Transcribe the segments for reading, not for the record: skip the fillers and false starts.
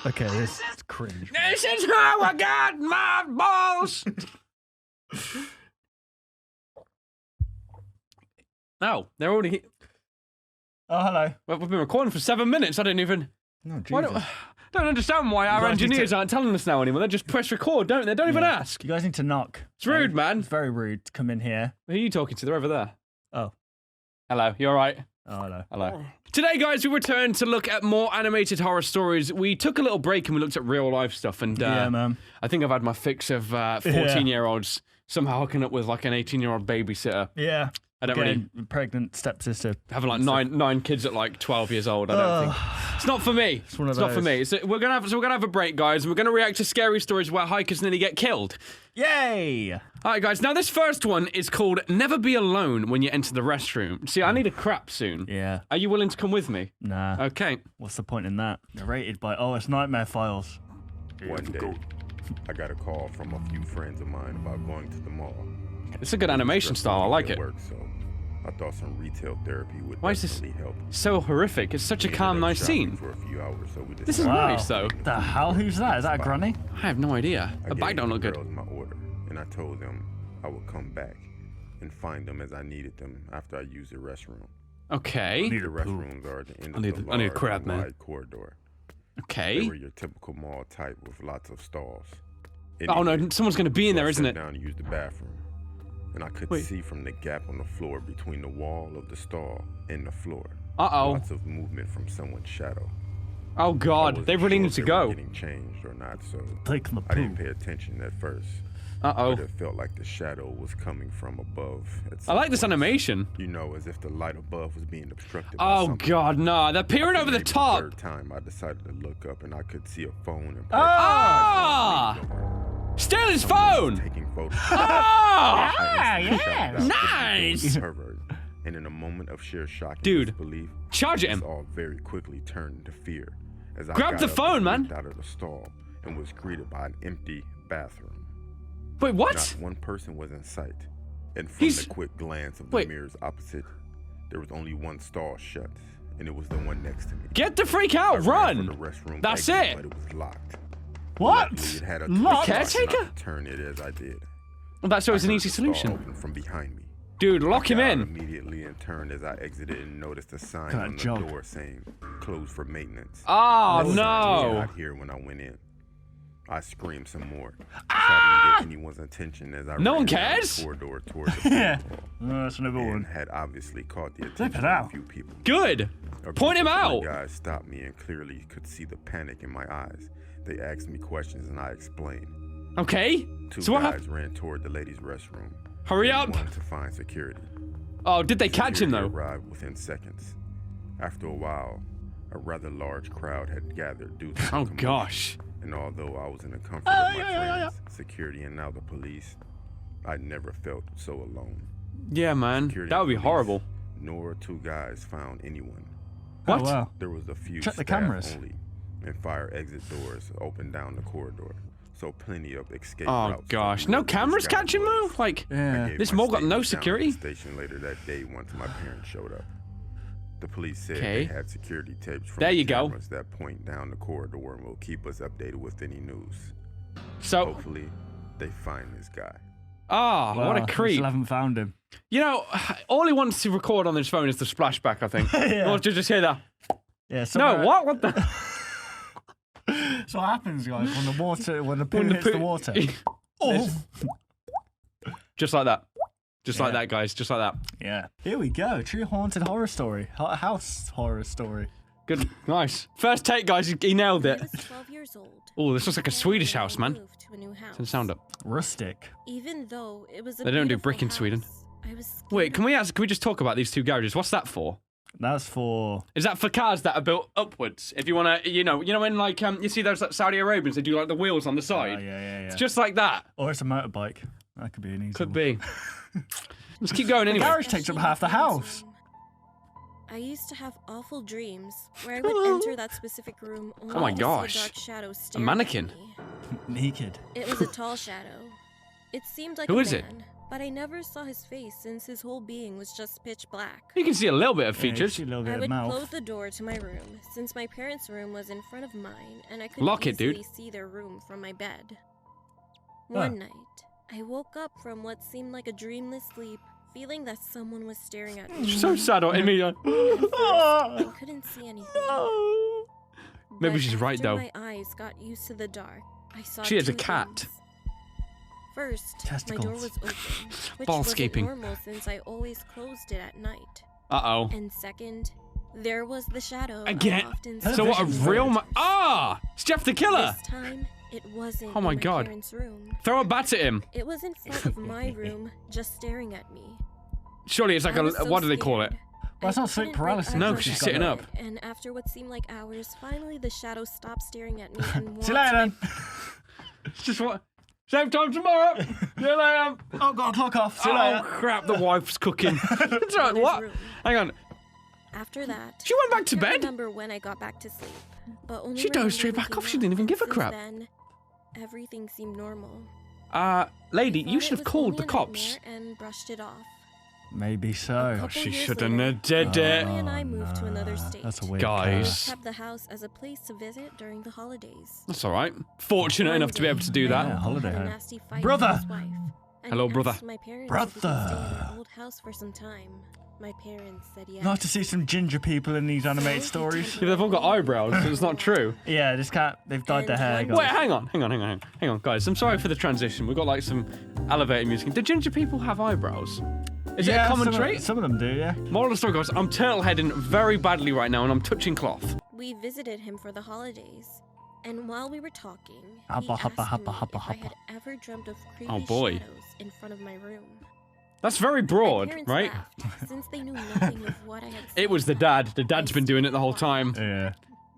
Okay, this is cringe. This is how I got my balls. Oh, they're already here. Oh, hello. Well, we've been recording for 7 minutes. I don't even. No, Jesus. Why don't understand why our guys need engineers to- aren't telling us now anymore. They just press record, don't they? Don't even ask. You guys need to knock. It's rude, man. It's very rude to come in here. Who are you talking to? They're over there. Oh. Hello, you alright? Oh, hello. Hello. Today, guys, we returned to look at more animated horror stories. We took a little break and we looked at real life stuff. And Yeah, man. I think I've had my fix of 14-year-olds somehow hooking up with like an 18-year-old babysitter. Yeah. I don't really Pregnant stepsister. having like nine kids at like 12 years old. I don't think it's not for me. It's one of not for those. me. So we're gonna have a break, guys. And we're gonna react to scary stories where hikers nearly get killed. Yay! All right, guys. Now this first one is called "Never Be Alone When You Enter the Restroom." See, I need a crap soon. Yeah. Are you willing to come with me? Nah. Okay. What's the point in that? Narrated by it's Nightmare Files. One day, I got a call from a few friends of mine about going to the mall. It's a good animation style. I like it. Work, so I thought some retail therapy would Why is this definitely help. so horrific? It's such a We calm, ended up nice shopping scene. For a few hours, so we This is decided- nice, though. The hell? Who's that? Is that a granny? I have no idea. I The bag gave don't the look good. girls my order, and I told them I would come back and find them as I needed them after I used the restroom. Okay. Need The a poop. restrooms are at the end I of need- the I need a large crap, and man. wide corridor. They Okay. were your typical mall type with lots of stalls. Oh no, Anyway, someone's gonna be in so there, I isn't sat it? down to use the bathroom, and I could Wait. see from the gap on the floor between the wall of the stall and the floor. Uh-oh. Lots of movement from someone's shadow. Oh I God, wasn't they really sure need if to they were go. Getting changed or not, so Take the I didn't poop. pay attention at first. Uh-oh. But it felt like the shadow was coming from above. At I some like this point. animation. You know, as if the light above was being obstructed. by Oh something. God, no, they're peering over the Maybe top. third time, I decided to look up, and I could see a phone and Ah! Steal his phone! taking photos. Ah! I instantly shouted out, Nice! "This is pervert." And in a moment of sheer shock and Dude, disbelief, charge this him. all very quickly turned into fear as I Grab got the up phone, and man. leaped out of the stall and was greeted by an empty bathroom. Wait, what? Not one person was in sight, and from He's- the quick glance of the Wait. mirrors opposite, there was only one stall shut, and it was the one next to me. Get the freak I out, ran for run! the restroom That's exit, it. But it was locked. What? Luckily, it had a Locked? twist lock, and I Caretaker? could turn it as I did. Well, that's always I an heard easy the stall solution. open from behind me. Dude, lock him I got out in. immediately and turned as I exited and noticed a sign Kinda on the jump. door saying "closed for maintenance." Oh I was no! not here when I went in. I screamed some more, trying to get anyone's attention as I No ran one down cares? the corridor towards the Yeah. pool hall, Oh, that's another and one. had obviously caught the it attention of a out. few people. Good. A Point him group of out. guys stopped me and clearly could see the panic in my eyes. They asked me questions and I explained. Okay. Two So what guys happened? ran toward the ladies' restroom. Hurry and up! one to find security. Oh, did they catch him Security though? arrived within seconds. After a while, a rather large crowd had gathered due to the Oh commotion. gosh. And although I was in the comfort of my friends, security, and now the police, I never felt so alone. Yeah, man. Security That would be and police, horrible. Nor two guys found anyone. What? Oh, wow. There was a few Check the staff cameras. only, and fire exit doors open down the corridor, so plenty of escape Oh routes. for gosh. whoever No this cameras guy catching was. move? Like, I Yeah. gave This my mall got no statement down at security? the station later that day once my parents showed up. The police said Okay. they had security tapes from There the you go. cameras that point down the corridor and will keep us updated with any news. so. Hopefully, they find this guy. Ah, what a Wow, creep. Still haven't found him. You know, all he wants to record on his phone is the splashback, I think. Yeah. He wants to just hear that. Yeah. No, somewhere- what? What the? That's what happens, guys, when the poo hits the water. Oh. Just like that. Just like Yeah. that, guys. Just like that. Yeah. Here we go. True haunted horror story. House horror story. Good. Nice. First take, guys. He nailed I it. was 12 years old. Oh, this looks like a and Swedish I house, man. moved to a new house. Turn the sound up. Rustic. Even though it was a They don't do beautiful brick in Sweden. house, I was scared Wait, of can we just talk about these two garages? What's that for? That's for. Is that for cars that are built upwards? If you want to, you know when like you see those like, Saudi Arabians, they do like the wheels on the Oh, side. yeah. It's just like that. Or it's a motorbike. That could be an easy Could one. be. Let's keep going anyway. garage takes up especially half the in my parents' house. room. I used to have awful dreams where I would enter that specific room only Oh my to gosh. see a dark shadow staring mannequin. at me. Naked. It was a tall shadow. It seemed like Who a is it? man, but I never saw his face since his whole being was just pitch black. You can see a little bit of Yeah, you features. see a little bit I of would mouth. close the door to my room since my parents' room was in front of mine and I could Lock it, easily dude. see their room from my bed. One night, I woke up from what seemed like a dreamless sleep, feeling that someone was staring at me. So sad, or Amy. At first, I couldn't see anything. Maybe But she's right, after though. My eyes got used to the dark. I saw She is a two cat. things. First, my door Testicles. was open, which Ballscaping. wasn't normal since I always closed it at night. Uh-oh. And second, there was the shadow. Again? I often Her So what, a vision's real weird. It's Jeff the Killer! This time, it wasn't Oh my in my God. parents' room. Throw a bat at him. It was in front of my room, just staring at me. Surely it's like I a, was so what do they call it? scared. Well, it's I not sleep couldn't break paralysis. eye No, 'cause contact she's She's sitting got up. it, And after what seemed like hours, finally the shadow stopped staring at me and walked See you later, then. It's just what? Same time tomorrow! See you later! Oh, got a clock off. See you Oh later. crap, the wife's cooking. It's right, in his what? room. Hang on. After that, She went back to I bed? can't remember when I got back to sleep, but only She dozed remember straight back waking off. She up, didn't even and give a since crap. Then, everything seemed normal. Lady, I you thought should it have was called only the a cops. nightmare And brushed it off. Maybe A so. couple She years shouldn't later, have did it. Emily and I moved to another state. That's a weird Guys. Kept the house as a place to visit during the holidays. That's alright. Fortunate One enough to be day, able to do my that. Yeah, uncle holiday had a home. nasty fight Brother! with his wife, and Hello, he brother. asked my parents if he could stay in Brother! their old house for some time. My parents said yes. Nice to see some ginger people in these animated So, stories. Yeah, they've all got eyebrows, so it's not true. Yeah, this cat, they've dyed their hair, And guys. Wait, hang on, guys. I'm sorry for the transition. We've got like some elevator music. Do ginger people have eyebrows? Is it a common some trait? Some of them do, yeah. Moral of the story, guys, I'm turtle heading very badly right now and I'm touching cloth. We visited him for the holidays, and while we were talking, Hoppa, he hoppa, asked hoppa, me hoppa, if I hoppa. had ever dreamt of creepy Oh, boy. shadows in front of my room. That's very My broad, parents right? laughed, since they knew nothing of what I had seen. It was the dad. The dad's been doing it the whole time. Yeah.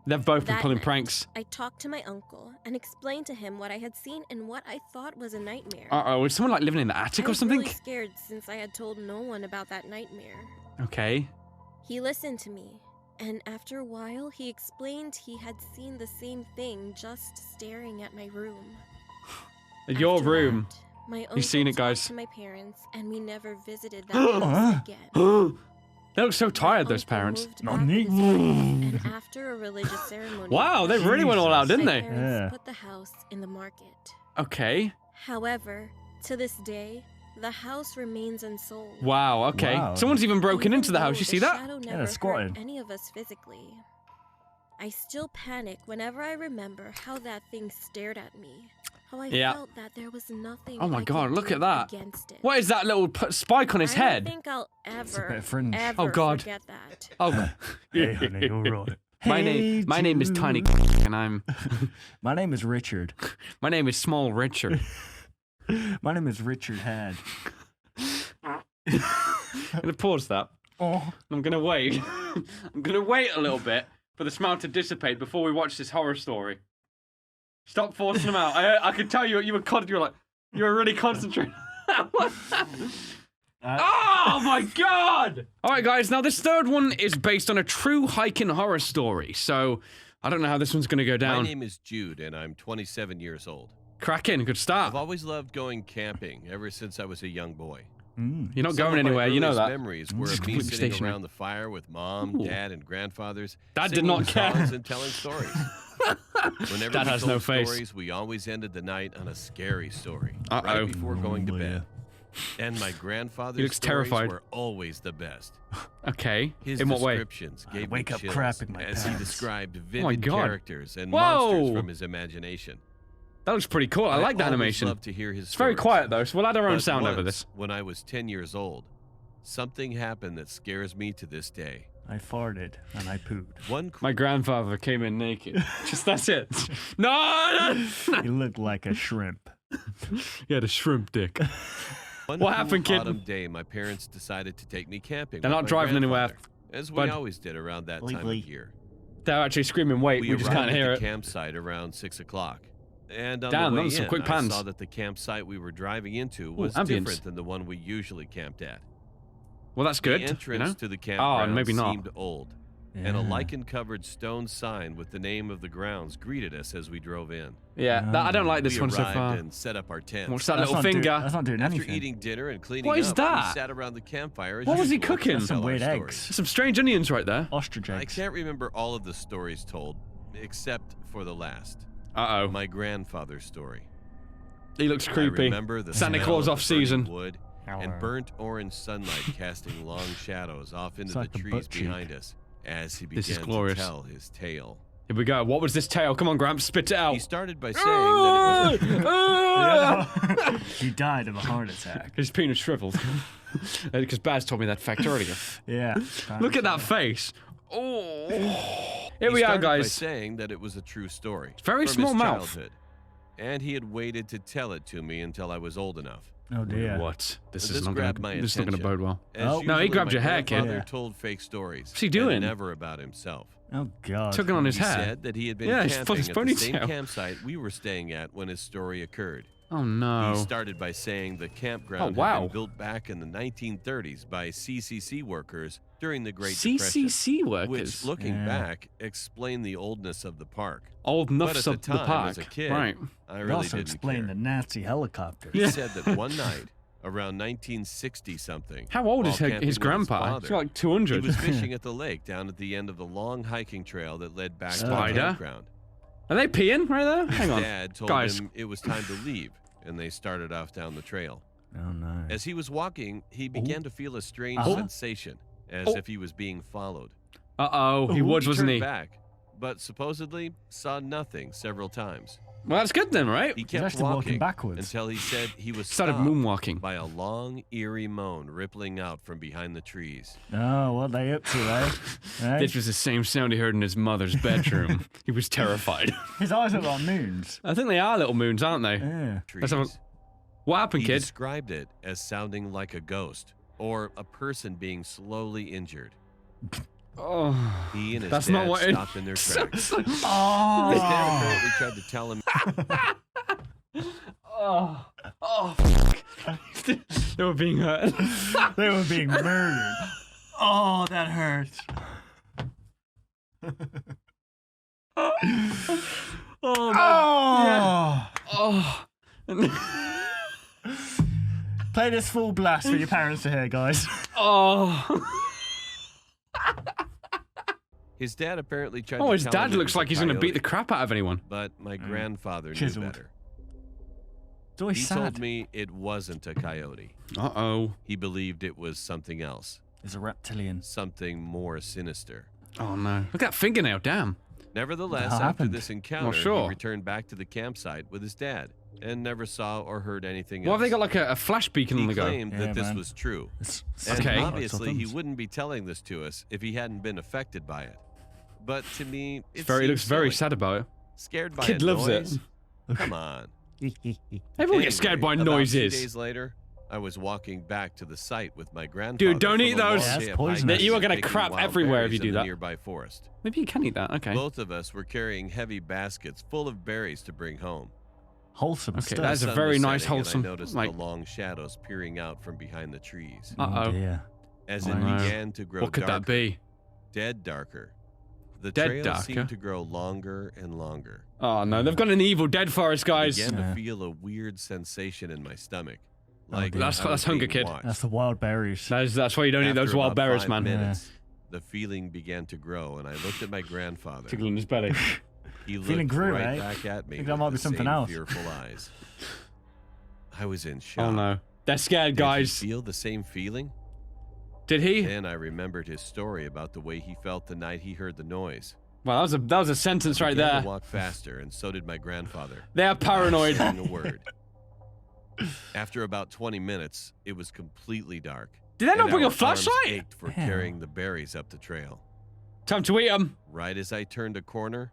They've both been That pulling night, pranks. I talked to my uncle and explained to him what I had seen and what I thought was a nightmare. Uh-oh, is someone like living in the attic I or was something? really scared since I had told no one about that nightmare. Okay. He listened to me, and after a while, he explained he had seen the same thing just staring at my room. Your After room. that, my uncle seen it, talked guys. to my parents, and we never visited that house again. They look so My tired, those uncle parents. moved Not back with neat. his wife, and after a religious ceremony, Wow, they really went all out, didn't my they? parents Yeah. put the house in the market. Okay. However, to this day, the house remains unsold. Wow, okay. Wow. Someone's even broken Even into the house. though You see the that? shadow they're never hurt squatting. any of us physically. I still panic whenever I remember how that thing stared at me. How I Yeah. felt that there was nothing Oh my I God, could look do at that. against it. What is that little spike on his I head? don't think I'll a ever, bit of fringe. ever Oh, God. forget that. Oh, Hey, honey, all right. my Hey, name is Jude. Tiny, and I'm. My name is Richard. My name is Small Richard. My name is Richard Had. I'm gonna pause that. Oh. I'm gonna wait. I'm gonna wait a little bit for the smell to dissipate before we watch this horror story. Stop forcing them out. I could tell you were you were really concentrating. Oh my God! All right, guys. Now this third one is based on a true hiking horror story. So I don't know how this one's gonna go My down. name is Jude, and I'm 27 years old. Cracking. Good I've start. always loved going camping ever since I was a young boy. You're not Some going of my anywhere. You know earliest that. memories were Just of me completely sitting stationary. around the fire with mom, Ooh. dad, and grandfathers. Dad did singing not care. songs and telling stories. Whenever Dad we has told no face. stories, we always ended the night on a scary story Uh-oh. right before going to Oh, bed. And my grandfather's He looks stories terrified. were always the best. Okay. His In what way? descriptions gave me wake up chills crapping my as he pants. described my vivid God. characters and Whoa. monsters from his imagination. That looks pretty cool. I like the always animation. loved to hear his It's very stories. quiet though, so we'll add our own But sound over once, this. When I was 10 years old, something happened that scares me to this day. I farted and I pooed. One My grandfather came in naked. Just that's it. No! You look like a shrimp. He had a shrimp dick. One What cool happened, kid? autumn day, my parents decided to take me camping. They're with not my driving anywhere, grandfather, as we bud. always did around that time Legally. of year. They're actually screaming, wait, we just arrived can't at hear the it. campsite around 6 o'clock. And on Damn, the way those are some in, quick I pans. saw that the campsite we were driving into was ambience. different than the one we usually camped at. Well, that's good, The entrance you know? to the campground maybe not. seemed old, and a lichen-covered stone sign with the name of the grounds greeted us as we drove in. Yeah, I don't like this We one so arrived far. and set up our tent. What's that That's little not finger? that's not doing After anything. eating dinner and cleaning What is up, that? we sat around the campfire as What was he usual to cooking? tell Some our weird stories. eggs. Some strange onions right there. Ostrich I eggs. can't remember all of the stories told, except for the last. Uh-oh. My grandfather's story. He looks I creepy. remember the Santa smell Claus of off the burning season. wood and burnt orange sunlight casting long shadows off into It's the like the trees butt cheek. behind us as he This is began to glorious. tell his tale. Here we go. What was this tale? Come on, Gramps, spit it out. He started by saying that it was He died of a heart attack. His penis shriveled. Because Baz told me that fact earlier. Yeah. Look at that face. Oh. Here He we are, started by guys. saying that it was a true story. Very from small his mouth. childhood, and he had waited to tell it to me until I was old enough. Oh dear. What? This This is not grabbed gonna. my This is not gonna attention. bode well. As Oh. No, he usually, grabbed my your hair, kid. grandfather Yeah. told fake stories. What's he and doing? never about himself. Oh god. Tugging on his He hair. said that he had been Yeah, he's full camping of at the same ponytail. campsite we were staying at when his story occurred. Oh no. He started by saying the campground Oh, wow. had been built back in the 1930s by CCC workers during the Great Depression. CCC workers. Which, looking Yeah. back, explained the oldness of the park. Old But nuffs at the of the time, park. as a kid, Right. I It really also didn't explained care. the Nazi helicopter. He said that one night, around 1960-something, How old is while his camping with grandpa? father, He's got like he 200. was fishing at the lake down at the end of the long hiking trail that led back to the Spider? campground. Are they peeing right there? Hang on. Dad told Guys. him it was time to leave, and they started off down the trail. Oh no. As he was walking, he began to feel a strange Uh-huh. sensation, as Oh. if he was being followed. Uh-oh. He Ooh. was, wasn't turned he? back, but supposedly saw nothing several times. Well, that's good then, right? He He's kept actually walking backwards. until he said he was Started stopped moonwalking. by a long, eerie moan rippling out from behind the trees. Oh, what they up to, eh? Eh? This was the same sound he heard in his mother's bedroom. He was terrified. His eyes look like moons. I think they are little moons, aren't they? Yeah. Trees. Let's have a- What happened, He kid? described it as sounding like a ghost or a person being slowly injured. Oh. He and his That's dad not what it- stopped in their tracks. Oh. His dad apparently tried to tell him Oh. Oh, fuck. They were being hurt. They were being murdered. Oh, that hurts. Oh, man. Oh. Oh. Play this full blast for your parents to hear, guys. Oh. his dad apparently tried Oh, to his tell dad him it looks was a like he's gonna beat the coyote, crap out of anyone. But my grandfather Chiseled. knew better. It's always He sad. told me it wasn't a coyote. Uh-oh. He believed it was something else, It's a reptilian. something more sinister. Oh, no. Look at that fingernail, damn. Nevertheless, What after happened? this encounter, sure. he returned back to the campsite with his dad and never saw or heard anything Well, else. have they got like a flash beacon He on the go? claimed Yeah, that this man. was true. It's And Okay. obviously, he wouldn't be telling this to us if he hadn't been affected by it. But to me, it He looks seems very silly. sad about it. Scared by Kid a loves noise? it. Come on. Everyone gets scared by Anyway, about 2 noises. days later, I was walking back to the site with my grandfather. Dude, don't from eat a those. long Yeah, day that's of poisonous. hiking You are gonna and picking crap wild everywhere if berries you do in the that. nearby forest. Maybe you can eat that. Okay. Both of us were carrying heavy baskets full of berries to bring home. Wholesome Okay, stuff. that's a The sun very was nice, setting, and wholesome, I noticed like- the long shadows peering out from behind the trees. Uh-oh. Oh dear. As Oh, it no. began to grow What could darker, that be? dead darker, the Dead trail darker? seemed to grow longer and longer. Oh no, they've got an evil dead forest, I guys. began Yeah. to feel a weird sensation in my stomach. Oh, Like dear. That's I was hunger, being kid. watched. That's the wild berries. That's why you don't eat those After wild about berries, 5 man. minutes, the feeling began to grow, and I looked at my grandfather. Tickling his belly. He looked Feeling grew, right eh? back at me Think that with might be the something same else. fearful eyes. I was in shock. Oh no, they're scared, Did guys. he feel the same feeling? Did he? Then I remembered his story about the way he felt the night he heard the noise. Well, that was a sentence right Began there. to walk faster, and so did my grandfather. They're paranoid. Not saying a word. After about 20 minutes, it was completely dark. Did they not and bring a our arms flashlight? ached for Hell. carrying the berries up the trail. Time to eat them. Right as I turned a corner,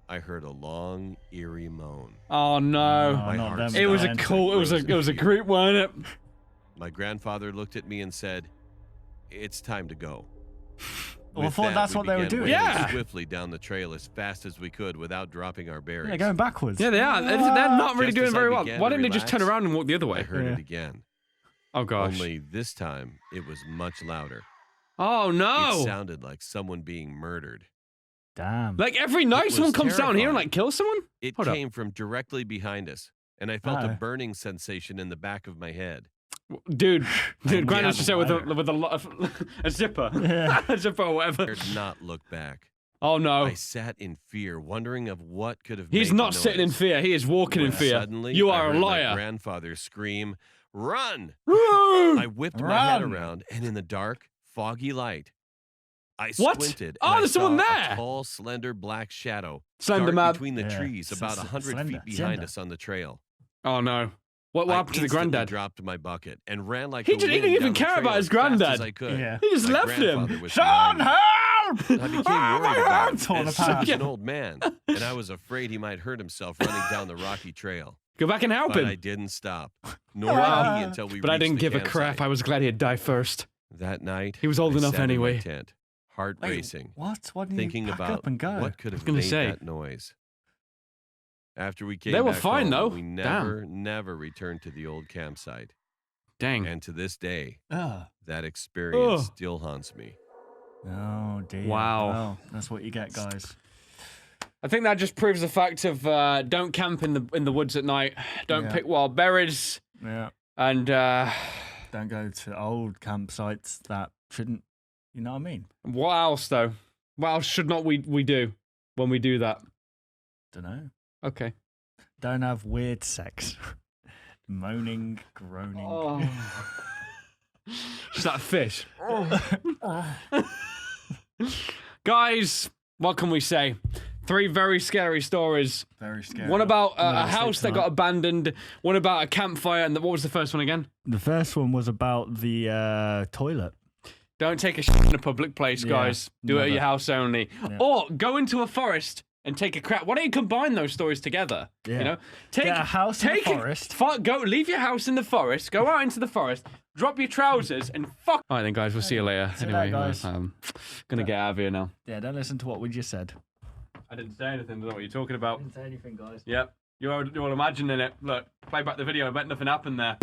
I heard a long, eerie moan. Oh no. Oh, My not heart them It was a again. cool. It was a group, wasn't it? My grandfather looked at me and said, "It's time to go." Well, I With thought that, that's we what they were began doing. wading Yeah. swiftly down the trail as fast as we could without dropping our berries. Yeah, going backwards. Yeah, they are. They're not really Just doing as I very well. began Why to didn't they just turn relax, around and walk the other I way? heard Yeah. it again. Oh gosh. Only this time, it was much louder. Oh, no. It sounded like someone being murdered. Damn. Like every night It someone was comes down here and terrifying. like kills someone? It Hold up. came from directly behind us, and I felt a Oh. burning sensation in the back of my head. Dude, Grandad just said with lighter. a lot of a zipper. Yeah. A zipper or whatever. I dared not look back. Oh, no. I sat in fear, wondering of what could have He's made not the sitting in noise. fear. He is walking in When fear. Suddenly, You I are a heard my liar. grandfather scream, "Run!" I whipped my head Run! around, and in the dark, foggy light, I What? squinted. Oh, and I there's someone saw there! A tall, slender black shadow Slender dart man. between the Yeah. trees, about 100 Slender, feet behind slender. us on the trail. Oh, no. What I happened to the instantly granddad? dropped my bucket and ran like He the didn't wind even down the care trail about his as fast granddad. as I could. Yeah. He just My left him. grandfather was Sean, behind me. help! I became Oh, my worried about him, arm torn as apart. such an old man, and I was afraid he might hurt himself running down the rocky trail. Go back and help But him. I didn't stop, nor Wow. did he until we But I reached didn't the give a crap. campsite. I was glad he'd die first. That night, He was old I enough sat in my anyway. tent, heart Wait, racing, What? Why didn't thinking you pack about up and go? what could have gonna made say. that noise. After we came They were back fine, home, though. we Damn. never returned to the old campsite. Dang. And to this day, Ugh. that experience Ugh. still haunts me. Oh dear. Wow. Well, that's what you get, guys. I think that just proves the fact of don't camp in the woods at night. Don't Yeah. pick wild berries. Yeah. And Don't go to old campsites that shouldn't. You know what I mean? what else, though? What else should not we do when we do that? Don't know. Okay. Don't have weird sex. Moaning, groaning. Just that fish. Guys, what can we say? 3 very scary stories. Very scary. One about a Never sleep house that tonight. got abandoned. One about a campfire. And what was the first one again? The first one was about the toilet. Don't take a shit in a public place, Yeah, guys. Do it at never. your house only. Yeah. Or go into a forest and take a crap. Why don't you combine those stories together? Yeah. You know, take Get a house in the forest. Go leave your house in the forest. Go out into the forest. Drop your trousers and fuck. All right then, guys. We'll see you later. See you Anyway, later, guys. gonna get out of here now. Yeah, don't listen to what we just said. I didn't say anything. I don't know what you're talking about. Didn't say anything, guys. Yep. You're all imagining it. Look, play back the video. I bet nothing happened there.